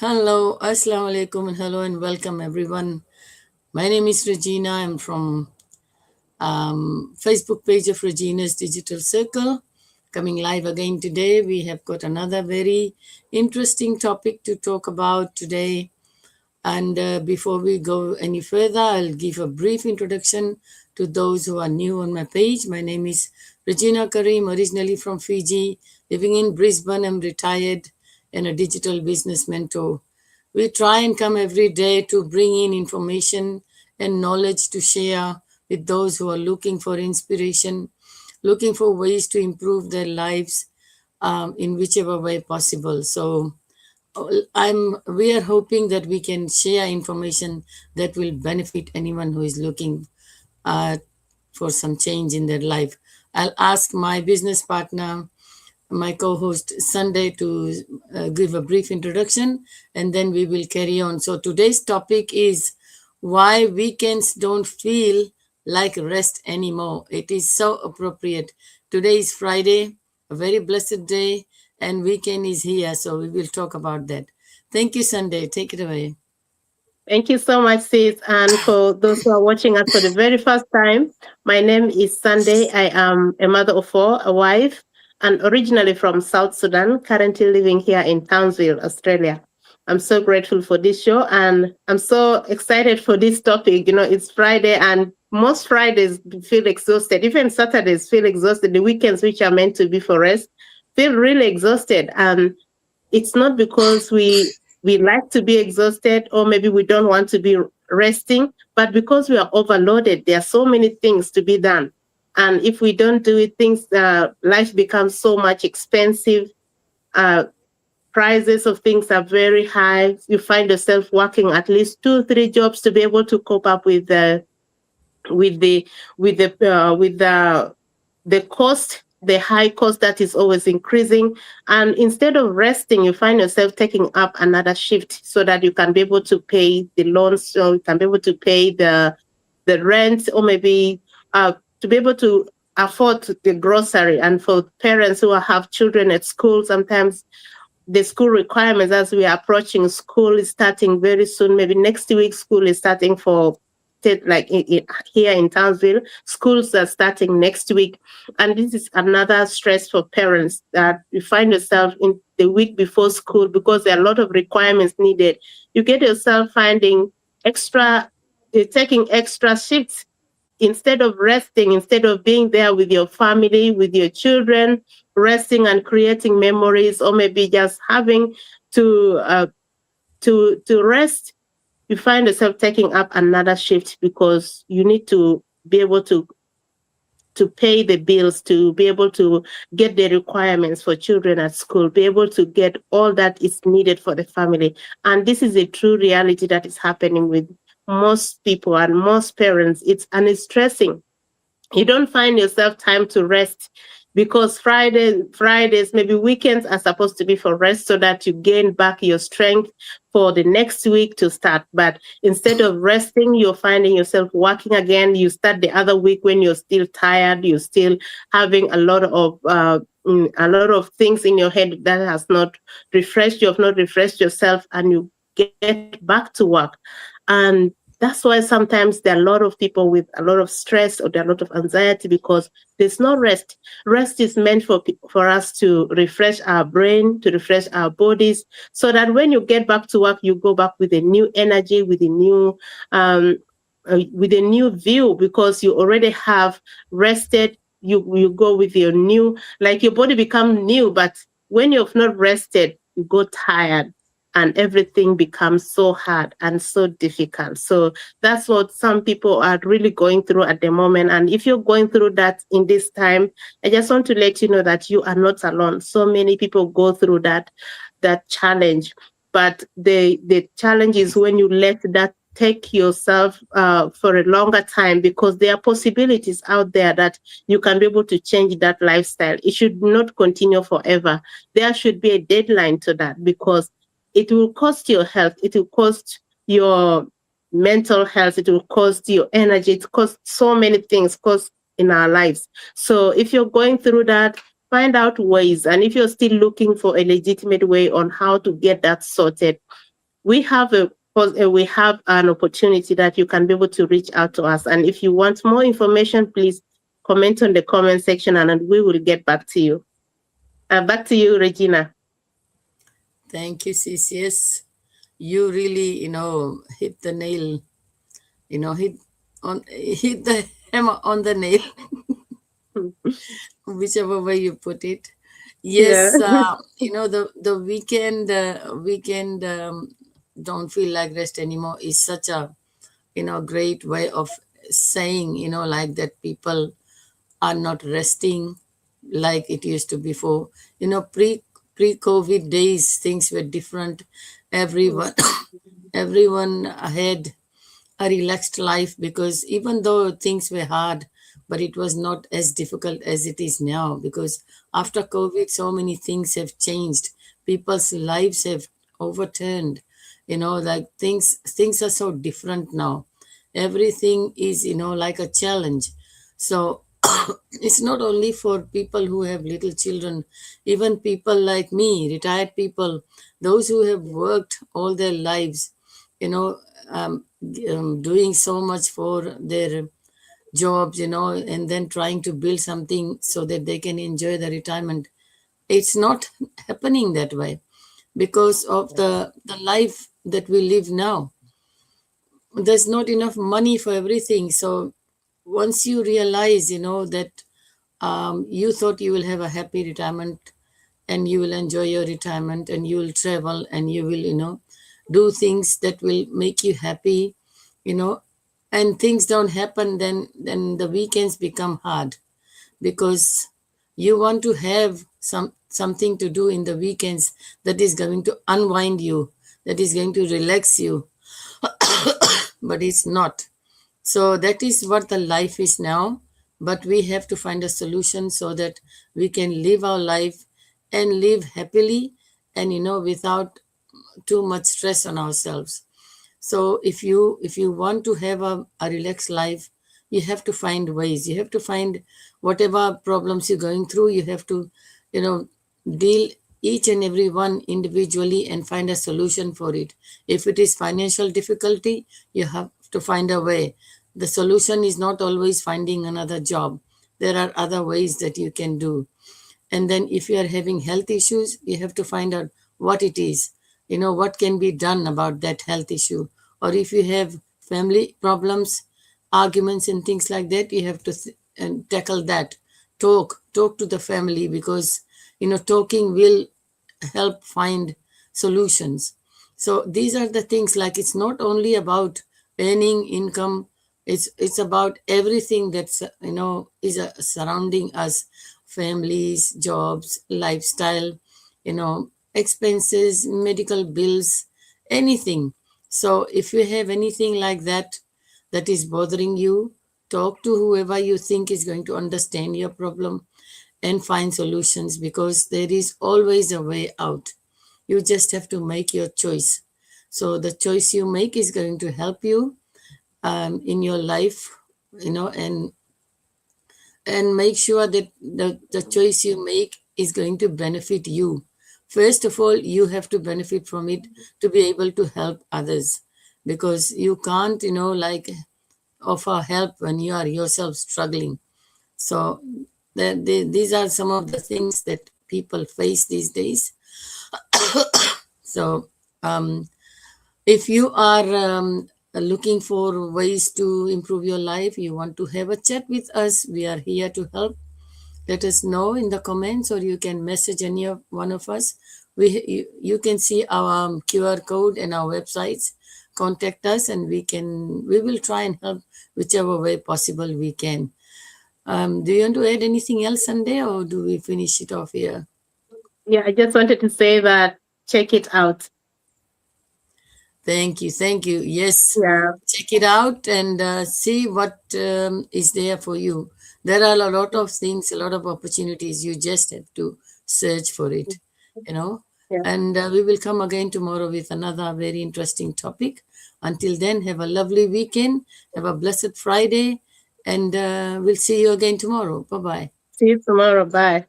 Hello, Assalamu alaikum, and hello and welcome everyone. My name is Regina. I'm from Facebook page of Regina's Digital Circle. Coming live again today. We have got another very interesting topic to talk about today. And before we go any further, I'll give a brief introduction to those who are new on my page. My name is Regina Karim, originally from Fiji, living in Brisbane. I'm retired and a digital business mentor. We try and come every day to bring in information and knowledge to share with those who are looking for inspiration, looking for ways to improve their lives in whichever way possible. So we are hoping that we can share information that will benefit anyone who is looking uh, for some change in their life. I'll ask my business partner, my co-host Sunday, to give a brief introduction, and then we will carry on. So today's topic is why weekends don't feel like rest anymore. It is so appropriate. Today is Friday, a very blessed day, and weekend is here, so we will talk about that. Thank you, Sunday. Take it away. Thank you so much, sis. And for those who are watching us for the very first time, my name is Sunday. I am a mother of four, a wife, and originally from South Sudan, currently living here in Townsville, Australia. I'm so grateful for this show and I'm so excited for this topic. It's Friday and most Fridays feel exhausted. Even Saturdays feel exhausted. The weekends, which are meant to be for rest, feel really exhausted. And it's not because we like to be exhausted or maybe we don't want to be resting, but because we are overloaded. There are so many things to be done, and if we don't do it, things life becomes so much expensive. uh, Prices of things are very high. You find yourself working at least 2 3 jobs to be able to cope up with the with the cost, the high cost that is always increasing. And instead of resting, you find yourself taking up another shift so that you can be able to pay the loans, so you can be able to pay the rent, or maybe to be able to afford the grocery. And for parents who have children at school, sometimes the school requirements, as we are approaching, school is starting very soon. Maybe next week, school is starting for like here in Townsville, schools are starting next week. And this is another stress for parents, that you find yourself in the week before school, because there are a lot of requirements needed. You get yourself finding extra, taking extra shifts instead of resting, instead of being there with your family, with your children, resting and creating memories, or maybe just having to rest. You find yourself taking up another shift because you need to be able to pay the bills, to be able to get the requirements for children at school, be able to get all that is needed for the family. And this is a true reality that is happening with most people and most parents. It's stressing. You don't find yourself time to rest, because Fridays, maybe weekends are supposed to be for rest so that you gain back your strength for the next week to start. But instead of resting, you're finding yourself working again. You start the other week when you're still tired, you're still having a lot of things in your head that has not refreshed. You have not refreshed yourself, and you get back to work. And that's why sometimes there are a lot of people with a lot of stress, or there are a lot of anxiety, because there's no rest. Rest is meant for us to refresh our brain, to refresh our bodies, so that when you get back to work, you go back with a new energy, um, with a new view, because you already have rested. You go with your new, like your body become new. But when you've not rested, you go tired, and everything becomes so hard and so difficult. So that's what some people are really going through at the moment. And if you're going through that in this time, I just want to let you know that you are not alone. So many people go through that challenge. But the challenge is when you let that take yourself for a longer time, because there are possibilities out there that you can be able to change that lifestyle. It should not continue forever. There should be a deadline to that, because it will cost your health, it will cost your mental health, it will cost your energy, it costs so many things cost in our lives. So if you're going through that, find out ways. And if you're still looking for a legitimate way on how to get that sorted, we have we have an opportunity that you can be able to reach out to us. And if you want more information, please comment on the comment section and we will get back to you. Back to you, Regina. Thank you, CCS. You really, hit the nail, hit the hammer on the nail, whichever way you put it. Yes, Yeah. the weekend don't feel like rest anymore is such a great way of saying like that people are not resting like it used to before. Pre-COVID days things were different. Everyone everyone had a relaxed life because even though things were hard, but it was not as difficult as it is now, because after COVID so many things have changed. People's lives have overturned. Like things are so different now. Everything is like a challenge. So it's not only for people who have little children, even people like me, retired people, those who have worked all their lives, you know doing so much for their jobs, and then trying to build something so that they can enjoy the retirement. It's not happening that way because of the life that we live now. There's not enough money for everything. So once you realize, that you thought you will have a happy retirement and you will enjoy your retirement and you will travel and you will, do things that will make you happy, you know, and things don't happen, then the weekends become hard because you want to have something to do in the weekends that is going to unwind you, that is going to relax you, but it's not. So that is what the life is now. But we have to find a solution so that we can live our life and live happily and without too much stress on ourselves. So if you want to have a relaxed life, you have to find ways. You have to find whatever problems you're going through, you have to, deal each and every one individually and find a solution for it. If it is financial difficulty, you have to find a way. The solution is not always finding another job. There are other ways that you can do. And then if you are having health issues, you have to find out what it is, what can be done about that health issue. Or if you have family problems, arguments and things like that, you have to and tackle that. Talk to the family, because talking will help find solutions. So these are the things, like it's not only about earning income, it's about everything that's is surrounding us: families, jobs, lifestyle, expenses, medical bills, anything. So if you have anything like that that is bothering you, talk to whoever you think is going to understand your problem and find solutions, because there is always a way out. You just have to make your choice. So the choice you make is going to help you in your life, and make sure that the choice you make is going to benefit you. First of all, you have to benefit from it to be able to help others, because you can't, offer help when you are yourself struggling. So these are some of the things that people face these days. So if you are looking for ways to improve your life, you want to have a chat with us, we are here to help. Let us know in the comments, or you can message any of one of us. You can see our QR code and our websites. Contact us and we will try and help whichever way possible we can. Do you want to add anything else, Sunday, or do we finish it off here? Yeah, I just wanted to say that check it out. Thank you. Yes, Yeah. check it out and see what is there for you. There are a lot of things, a lot of opportunities. You just have to search for it, Yeah. and we will come again tomorrow with another very interesting topic. Until then, have a lovely weekend, have a blessed Friday, and we'll see you again tomorrow. Bye-bye. See you tomorrow. Bye.